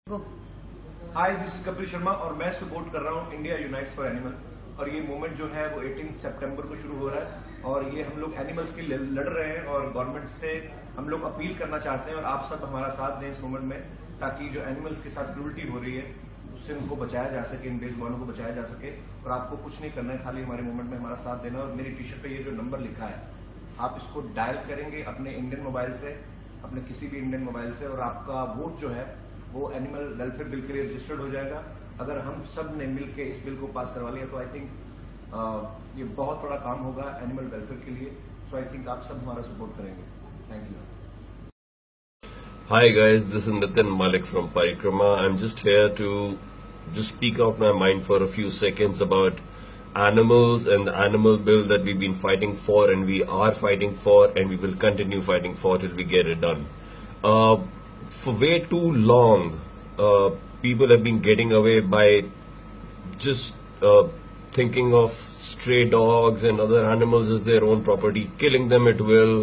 Go. Hi, this is Kapil Sharma और मैं support कर रहा हूँ इंडिया यूनाइट्स फॉर एनिमल। और ये मूवमेंट जो है वो 18 सितंबर को शुरू हो रहा है और ये हम लोग एनिमल्स के लिए लड़ रहे हैं और गवर्नमेंट से हम लोग अपील करना चाहते हैं और आप सब हमारा साथ दें इस मूवमेंट में, ताकि जो एनिमल्स के साथ क्रूल्टी हो रही है उससे उनको बचाया जा सके, इन बेजुबानों को बचाया जा सके। और आपको कुछ नहीं करना है, खाली हमारे मूवमेंट में हमारा साथ देना। और मेरी टी शर्ट पे ये जो नंबर लिखा है, आप इसको डायल करेंगे अपने इंडियन मोबाइल से, अपने किसी भी इंडियन मोबाइल से, और आपका वोट जो है वो एनिमल वेलफेयर बिल के लिए रजिस्टर्ड हो जाएगा। अगर हम सब ने मिलकर इस बिल को पास करवा लिया तो आई थिंक ये बहुत बड़ा काम होगा एनिमल वेलफेयर के लिए। सो आई थिंक आप सब हमारा सपोर्ट करेंगे। Thank you. Hi guys, this is Nitin Malik from Parikrama. I'm just here to just speak out my mind for a few seconds about animals and the animal bill that we've been fighting for and we are fighting for and we will continue fighting for till we get it done. For way too long, people have been getting away by just thinking of stray dogs and other animals as their own property, killing them at will,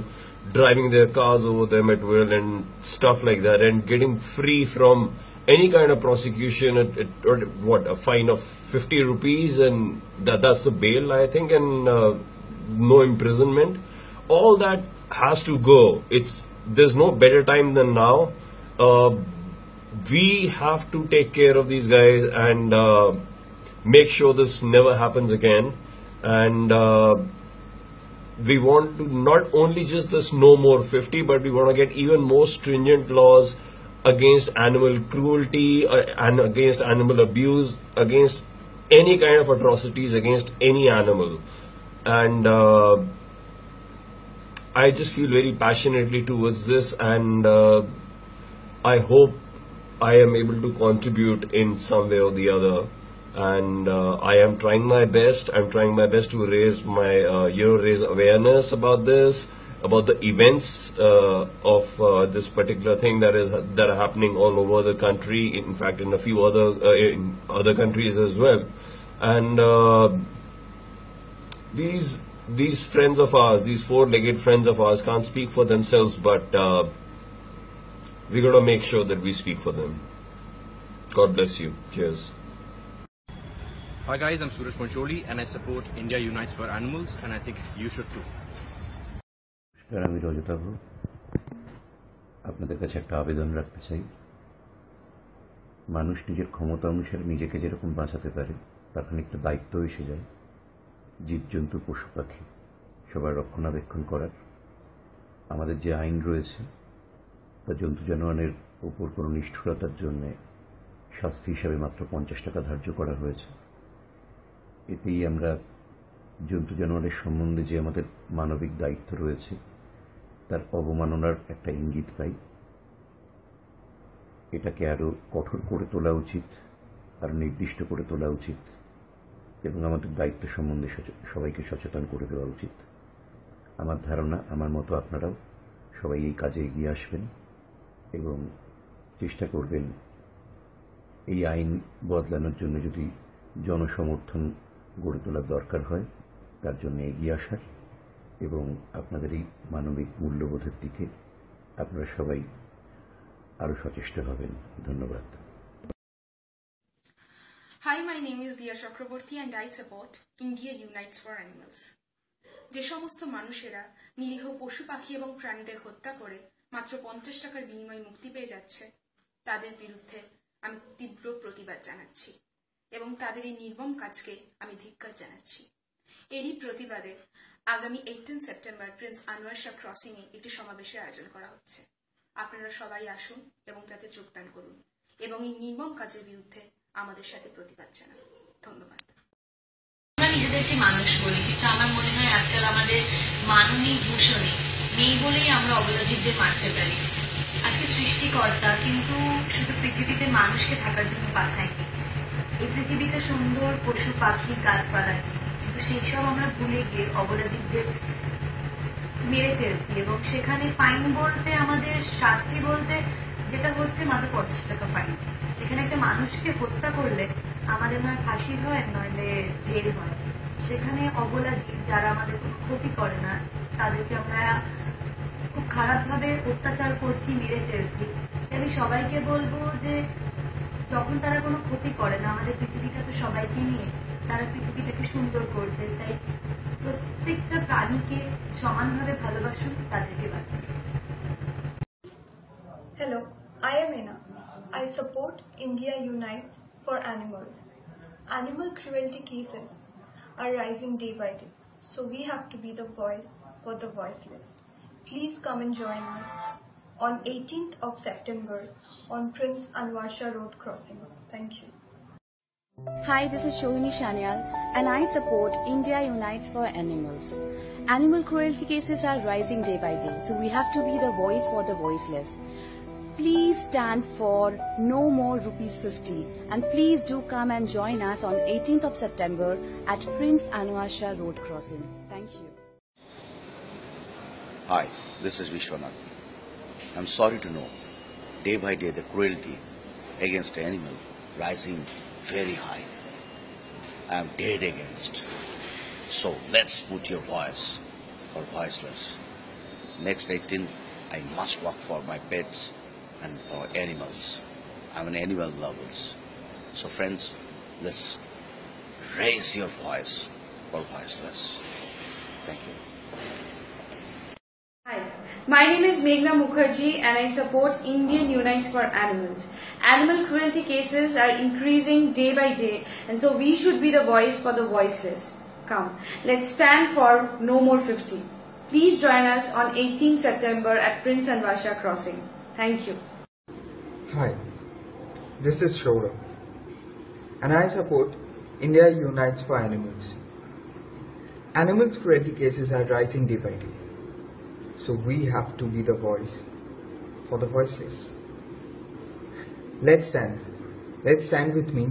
driving their cars over them at will and stuff like that, and getting free from any kind of prosecution or what, a fine of 50 rupees, and that's the bail, I think, and no imprisonment. All that has to go. There's no better time than now. We have to take care of these guys and make sure this never happens again. And we want to not only just this no more 50, but we want to get even more stringent laws against animal cruelty and against animal abuse, against any kind of atrocities against any animal. And I just feel very passionately towards this, and I hope I am able to contribute in some way or the other. And I am trying my best. I'm trying my best to raise raise awareness about this, about the events of this particular thing that are happening all over the country. In fact, in a few other countries as well. And these friends of ours, these four-legged friends of ours, can't speak for themselves, but we're gonna make sure that we speak for them. God bless you. Cheers. Hi guys, I'm Suraj Pancholi and I support India Unites for Animals and I think you should too. আমি রজতাভ, আপনাদের কাছে একটা আবেদন রাখতে চাই। মানুষ নিজের ক্ষমতা অনুসারে নিজেকে যেরকম বাঁচাতে পারে, তার খানিকটা দায়িত্ব এসে যায় জীবজন্তু, পশু পাখি সবার রক্ষণাবেক্ষণ করার। আমাদের যে আইন রয়েছে তা জন্তু জানোয়ারের উপর কোনো নিষ্ঠুরতার জন্য শাস্তি হিসাবে মাত্র 50 টাকা ধার্য করা হয়েছে। এতেই আমরা জন্তু জানোয়ারের সম্বন্ধে যে আমাদের মানবিক দায়িত্ব রয়েছে তার অবমাননার একটা ইঙ্গিত পাই। এটাকে আরও কঠোর করে তোলা উচিত, আরও নির্দিষ্ট করে তোলা উচিত এবং আমাদের দায়িত্ব সম্বন্ধে সবাইকে সচেতন করে দেওয়া উচিত। আমার ধারণা, আমার মতো আপনারাও সবাই এই কাজে এগিয়ে আসবেন এবং চেষ্টা করবেন এই আইন বদলানোর জন্য যদি জনসমর্থন গড়ে তোলার দরকার হয় তার জন্য এগিয়ে আসার, এবং আপনাদের এই মানবিক মূল্যবোধের দিকে আপনারা সবাই আরো সচেষ্ট হবেন। ধন্যবাদ। Hi, my name is Diya Chakraborty and I support India Unites for Animals. যে সমস্ত মানুষেরা নিরীহ পশু পাখি এবং প্রাণীদের হত্যা করে মাত্র 50 টাকার বিনিময়ে মুক্তি পেয়ে যাচ্ছে, তাদের বিরুদ্ধে আমি তীব্র প্রতিবাদ জানাচ্ছি এবং তাদের এই নির্মম কাজকে আমি ধিক্কার জানাচ্ছি। এরই প্রতিবাদে আগামী 18 সেপ্টেম্বর প্রিন্স আনোয়ার শাহ ক্রসিং এ একটি সমাবেশের আয়োজন করা হচ্ছে। আপনারা সবাই আসুন এবং তাতে যোগদান করুন এবং এই নির্মম কাজের বিরুদ্ধে আমাদের সাথে প্রতিবাদ জানান। ধন্যবাদ। আমরা নিজেদেরকে মানুষ বলি, কিন্তু আমার মনে হয় আজকাল আমাদের মাননীয় ভূষণে নেই বলেই আমরা অবলাজীবদের মারতে পারি। আজকে সৃষ্টিকর্তা কিন্তু শুধু পৃথিবীতে মানুষকে থাকার জন্য বাঁচায়নি, এই পৃথিবীতে সুন্দর পশু পাখি গাছপালা, কিন্তু সেই সব আমরা ভুলে গিয়ে অবলাজীবদের মেরে ফেলছি। এবং সেখানে ফাইন বলতে, আমাদের শাস্তি বলতে যেটা হচ্ছে মাত্র 50 টাকা ফাইন। সেখানে একটা মানুষকে হত্যা করলে আমাদের নয় ফাঁসি হয় নইলে জেল হয়। সেখানে অবলাজীব যারা আমাদের কোনো ক্ষতি করে না তাদেরকে আমরা খুব খারাপ ভাবে অত্যাচার করছি, মেরে ফেলছি। আমি সবাইকে বলবো যে যখন তারা কোনো ক্ষতি করে না, আমাদের পৃথিবীটা তো সবাইকে নিয়ে, তারা পৃথিবীটাকে সুন্দর করছে, তাই প্রত্যেকটা প্রাণীকে সমানভাবে ভালোবাসুন, তাদেরকে বাঁচান। Hello, I am Ena. I support India Unites for Animals. Animal cruelty cases are rising day by day, so we have to be the voice for the voiceless. Please come and join us on 18th of September on Prince Anwar Shah Road crossing. Thank you. Hi, this is Shohini Shanyal and I support India Unites for Animals. Animal cruelty cases are rising day by day, so we have to be the voice for the voiceless. Please stand for no more ₹50 and please do come and join us on 18th of September at Prince Anwar Shah Road crossing. Thank you. Hi, this is Vishwanath. I'm sorry to know, day by day the cruelty against animal rising very high. I am dead against. So let's put your voice for voiceless. Next 18, I must work for my pets and for animals. I'm an animal lover. So friends, let's raise your voice for voiceless. Thank you. Hi, my name is Meghna Mukherjee and I support Indian Unites for Animals. Animal cruelty cases are increasing day by day, and so we should be the voice for the voiceless. Come, let's stand for no more 50. Please join us on 18th September at Prince Anwar Shah crossing. Thank you. Hi, this is Shourabh and I support India Unites for Animals. Animals cruelty cases are rising day by day, so we have to be the voice for the voiceless. Let's stand with me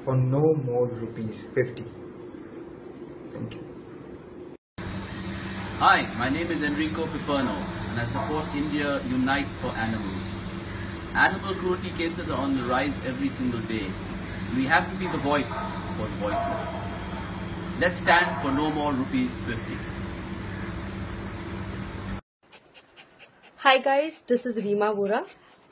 for no more ₹50. Thank you. Hi, my name is Enrico Piperno and I support India Unites for Animals. Animal cruelty cases are on the rise every single day. We have to be the voice for the voiceless. Let's stand for no more ₹50. Hi guys, this is Reema Vora.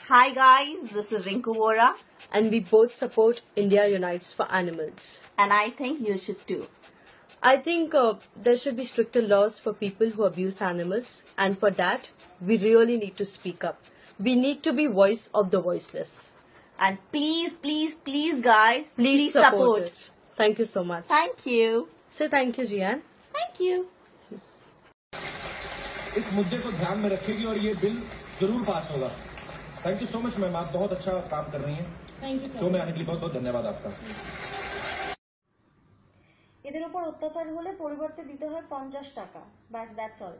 Hi guys, this is Rinku Vora. And we both support India Unites for Animals. And I think you should too. I think there should be stricter laws for people who abuse animals, and for that, we really need to speak up. We need to be voice of the voiceless. And please, please, please guys, please support it. Thank you so much. Thank you. Say thank you, Jian. Thank you. इस मुद्दे को ध्यान में रखेगी और ये bill जरूर पास होगा। Thank you so much ma'am, आप बहुत अच्छा काम कर रही हैं। शो में आने के लिए बहुत बहुत धन्यवाद आपका। এদের উপর অত্যাচার হলে পরিবর্তে দিতে হয় 50 টাকা, ব্যাস দ্যাটস অল।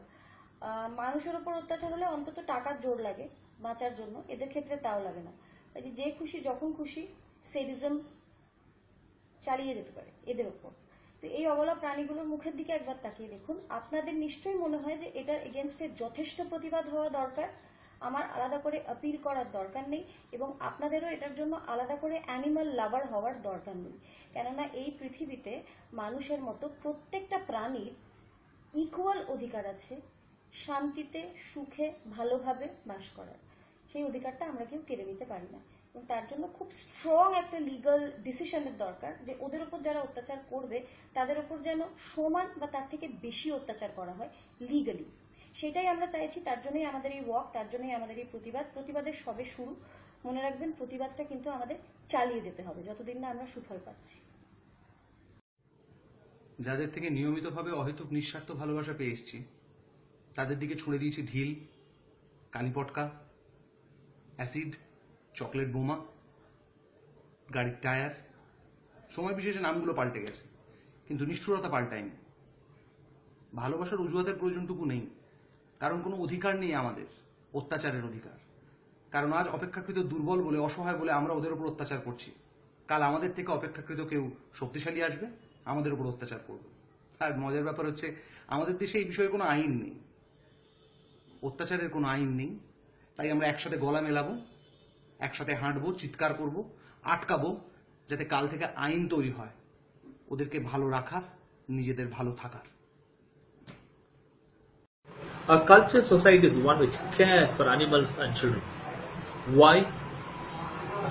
মানুষের উপর অত্যাচার হলে অন্তত টাকার জোর লাগে বাঁচার জন্য, এদের ক্ষেত্রে তাও লাগে না। যে খুশি যখন খুশি সেডিজম চালিয়ে যেতে পারে এদের উপর। তো এই অবলা প্রাণীগুলোর মুখের দিকে একবার তাকিয়ে দেখুন, আপনাদের নিশ্চয়ই মনে হয় যে এটার এগেনস্টে যথেষ্ট প্রতিবাদ হওয়া দরকার, আমার আলাদা করে আপিল করার দরকার নেই, এবং আপনাদেরও এটার জন্য আলাদা করে অ্যানিমাল লাভার হওয়ার দরকার নেই। কেননা এই পৃথিবীতে মানুষের মতো প্রত্যেকটা প্রাণীর ইকুয়াল অধিকার আছে শান্তিতে, সুখে, ভালোভাবে বাস করার। সেই অধিকারটা আমরা কেউ কেড়ে নিতে পারি না, এবং তার জন্য খুব স্ট্রং একটা লিগাল ডিসিশনের দরকার যে ওদের উপর যারা অত্যাচার করবে তাদের উপর যেন সমান বা তার থেকে বেশি অত্যাচার করা হয় লিগালি। সেটাই আমরা চাইছি, তার জন্যই আমাদের এই ওয়াক, তার জন্যই আমাদের এই প্রতিবাদ। প্রতিবাদের সবে শুরু, মনে রাখবেন প্রতিবাদটা কিন্তু আমাদের চালিয়ে যেতে হবে যতদিন না আমরা সুফল পাচ্ছি। যাদের থেকে নিয়মিতভাবে অহেতুক নিঃস্বার্থ ভালোবাসা পেয়ে এসেছি তাদের দিকে ছুড়ে দিয়েছি ঢিল, কালিপটকা, অ্যাসিড, চকলেট বোমা, গাড়ির টায়ার। সময় বিশেষে নামগুলো পাল্টে গেছে, কিন্তু নিষ্ঠুরতা পাল্টায়নি। ভালোবাসার অজুহাতের প্রয়োজনটুকু নেই, কারণ কোনো অধিকার নেই আমাদের অত্যাচারের অধিকার। কারণ আজ অপেক্ষাকৃত দুর্বল বলে, অসহায় বলে আমরা ওদের উপর অত্যাচার করছি। কাল আমাদের থেকে অপেক্ষাকৃত কেউ শক্তিশালী আসবে, আমাদের উপর অত্যাচার করবে। আর মজার ব্যাপার হচ্ছে আমাদের দেশে এই বিষয়ে কোনো আইন নেই, অত্যাচারের কোনো আইন নেই। তাই আমরা একসাথে গলা মেলাবো, একসাথে হাঁটবো, চিৎকার করব, আটকাবো, যাতে কাল থেকে আইন তৈরি হয় ওদেরকে ভালো রাখার, নিজেদের ভালো থাকার। Our cultured society is one which cares for animals and children. Why?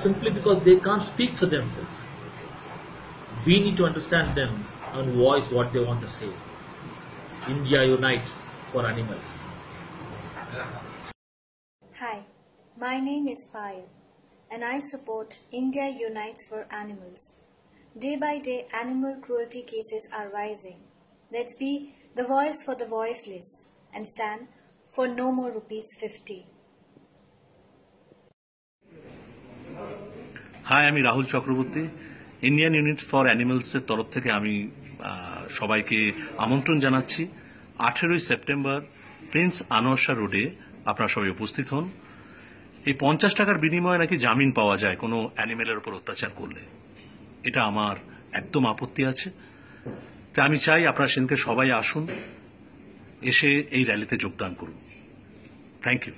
simply because they can't speak for themselves. We need to understand them and voice what they want to say. India unites for animals. Hi, my name is Payal and I support India Unites for Animals. Day by day, animal cruelty cases are rising. Let's be the voice for the voiceless and stand for no more ₹50. Hi, আমি Rahul Chakraborty. Indian unit for অ্যানিমালসের তরফ থেকে আমি সবাইকে আমন্ত্রণ জানাচ্ছি 18ই September Prince Anwar Shah রোডে আপনারা সবাই উপস্থিত হন। এই 50 টাকার বিনিময়ে নাকি জামিন পাওয়া যায় কোনো অ্যানিমেলের উপর অত্যাচার করলে। এটা আমার একদম আপত্তি আছে। তাই আমি চাই আপনারা সেদিনকে সবাই আসুন, এসে এই র্যালিতে যোগদান করুন। Thank you.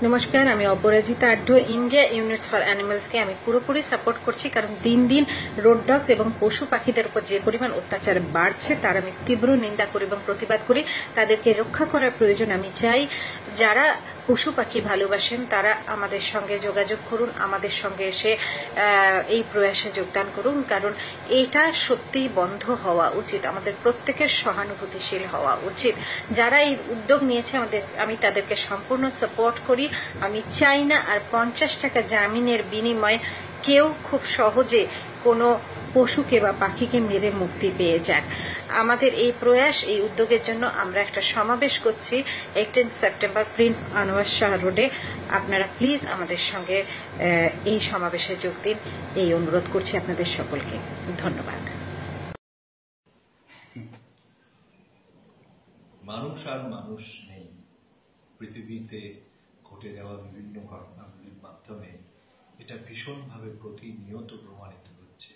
নমস্কার, আমি অপরাজিতা আড্ড। ইন্ডিয়া ইউনিটস ফর অ্যানিমালসকে আমি পুরোপুরি সাপোর্ট করছি, কারণ দিন দিন রোড ডগস এবং পশু পাখিদের উপর যে পরিমাণ অত্যাচার বাড়ছে তার আমি তীব্র নিন্দা করি এবং প্রতিবাদ করি। তাদেরকে রক্ষা করার প্রয়োজন। আমি চাই যারা পশু পাখি ভালোবাসেন তারা আমাদের সঙ্গে যোগাযোগ করুন, আমাদের সঙ্গে এসে এই প্রয়াসে যোগদান করুন, কারণ এটা সত্যিই বন্ধ হওয়া উচিত। আমাদের প্রত্যেকের সহানুভূতিশীল হওয়া উচিত। যারা এই উদ্যোগ নিয়েছে আমি তাদেরকে সম্পূর্ণ সাপোর্ট করি। আমি চাই না আর 50 টাকা জামিনের বিনিময়ে কেউ খুব সহজে কোনো পশুকে বা পাখিকে মেরে মুক্তি পেয়ে যাক। আমাদের এই প্রয়াস, এই উদ্যোগের জন্য আমরা একটা সমাবেশ করছি 18 সেপ্টেম্বর প্রিন্স আনোয়ার শাহ রোডে। আপনারা প্লিজ আমাদের সঙ্গে এই সমাবেশে যোগ দিন, এই অনুরোধ করছি আপনাদের সকলকে। ধন্যবাদ। মানুষ আর মানুষ নেই। পৃথিবীতে ঘটে যাওয়া বিভিন্ন ঘটনাগুলির মাধ্যমে এটা ভীষণভাবে প্রতিনিয়ত প্রমাণিত হচ্ছে।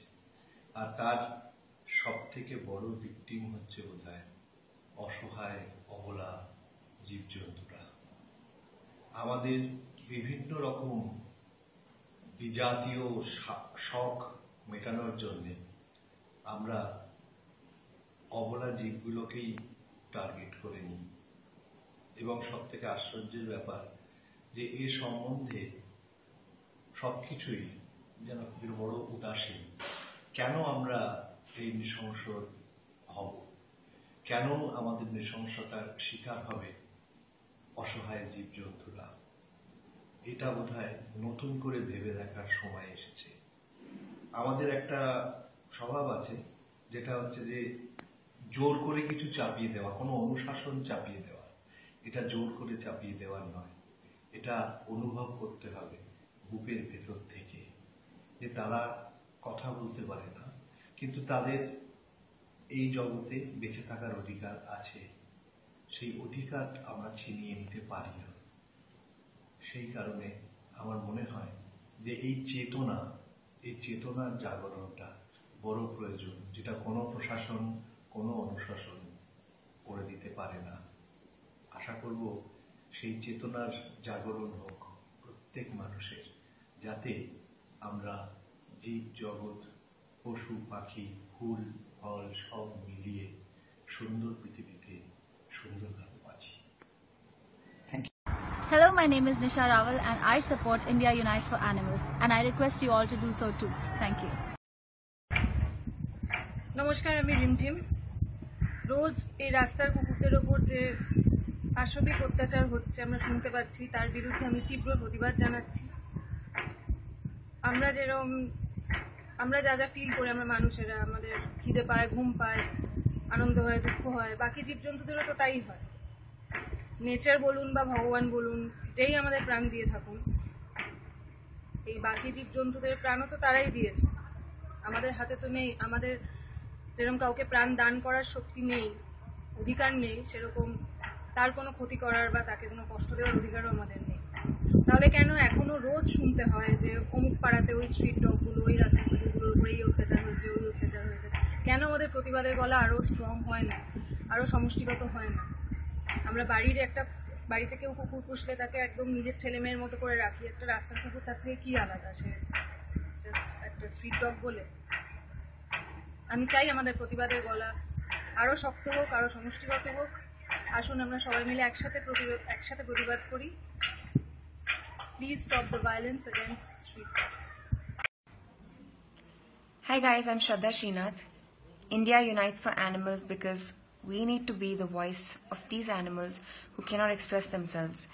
আর তার সব থেকে বড় ভিকটিম হচ্ছে বোধহয় অসহায় অবলা জীবজন্তুরা। আমাদের বিভিন্ন রকম বিজাতীয় শখ মেটানোর জন্য আমরা অবলা জীবগুলোকেই টার্গেট করে নিই। এবং সব থেকে আশ্চর্যের ব্যাপার যে এ সম্বন্ধে সবকিছুই যেন বড় উদাসীন। কেন আমরা এই নৃশংস হব? কেন আমাদের নৃশংসতার শিকার হবে অসহায় জীবজন্তুরা? এটা বোধহয় নতুন করে ভেবে দেখার সময় এসেছে। আমাদের একটা স্বভাব আছে যেটা হচ্ছে যে জোর করে কিছু চাপিয়ে দেওয়া, কোনো অনুশাসন চাপিয়ে দেওয়া। এটা জোর করে চাপিয়ে দেওয়ার নয়, এটা অনুভব করতে হবে বুকের ভেতর থেকে যে তারা কথা বলতে পারে না, কিন্তু তাদের এই জগতে বেঁচে থাকার অধিকার আছে। সেই অধিকার আমরা ছিনিয়ে নিতে পারি না। সেই কারণে আমার মনে হয় যে এই চেতনার জাগরণটা বড় প্রয়োজন, যেটা কোনো প্রশাসন, কোনো অনুশাসন করে দিতে পারে না। আশা করব সেই চেতনার জাগরণ হোক প্রত্যেক মানুষের, যাতে আমরা জীব জগৎ, পশু পাখি, ফুল ফল সব মিলিয়ে সুন্দর পৃথিবীতে সুন্দরভাবে বাঁচি। Hello, my name is Nisha Rawal and I support India Unites for Animals, and I request you all to do so too. Thank you. নমস্কার, আমি রিমঝিম। রোজ এই রাস্তার কুকুরদের ওপর যে পাশবিক অত্যাচার হচ্ছে আমরা শুনতে পাচ্ছি, তার বিরুদ্ধে আমি তীব্র প্রতিবাদ জানাচ্ছি। আমরা যা যা ফিল করি আমরা মানুষেরা, আমাদের খিদে পায়, ঘুম পায়, আনন্দ হয়, দুঃখ হয়, বাকি জীবজন্তুদেরও তো তাই হয়। নেচার বলুন বা ভগবান বলুন, যেই আমাদের প্রাণ দিয়ে থাকুন, এই বাকি জীবজন্তুদের প্রাণও তো তারাই দিয়েছে। আমাদের হাতে তো নেই। আমাদের যেরকম কাউকে প্রাণ দান করার শক্তি নেই, অধিকার নেই, সেরকম তার কোনো ক্ষতি করার বা তাকে কোনো কষ্ট দেওয়ার অধিকারও আমাদের নেই। তাহলে কেন এখনো রোজ শুনতে হয় যে অমুক পাড়াতে ওই স্ট্রিট ডগগুলো, ওই রাস্তার কুকুরগুলোর উপরে এই অত্যাচার হয়েছে, ওই অত্যাচার হয়েছে? কেন আমাদের প্রতিবাদের গলা আরও স্ট্রং হয় না, আরও সমষ্টিগত হয় না? আমরা বাড়িতে কেউ কুকুর পুষলে তাকে একদম নিজের ছেলে মেয়ের মতো করে রাখি। একটা রাস্তার কুকুর তার থেকে কি আলাদা? সে জাস্ট একটা স্ট্রিট ডগ বলে। আমি চাই আমাদের প্রতিবাদের গলা আরও শক্ত হোক, আরও সমষ্টিগত হোক। আসুন আমরা সবাই মিলে একসাথে প্রতিবাদ করি। Please stop the violence against street dogs. Hi guys, I'm Shraddha Srinath. India unites for animals because we need to be the voice of these animals who cannot express themselves.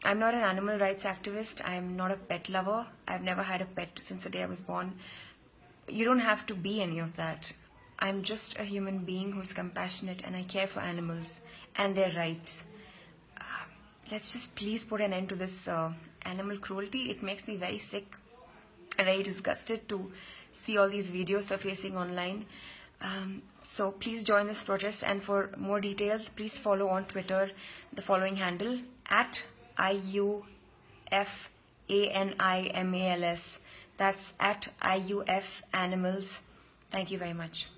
I'm not an animal rights activist. I'm not a pet lover. I've never had a pet since the day I was born. You don't have to be any of that. I'm just a human being who's compassionate and I care for animals and their rights. Let's just please put an end to this animal cruelty. It makes me very sick and very disgusted to see all these videos surfacing online. So please join this protest, and for more details, please follow on Twitter the following handle @IUFANIMALS. That's @IUFAnimals. Thank you very much.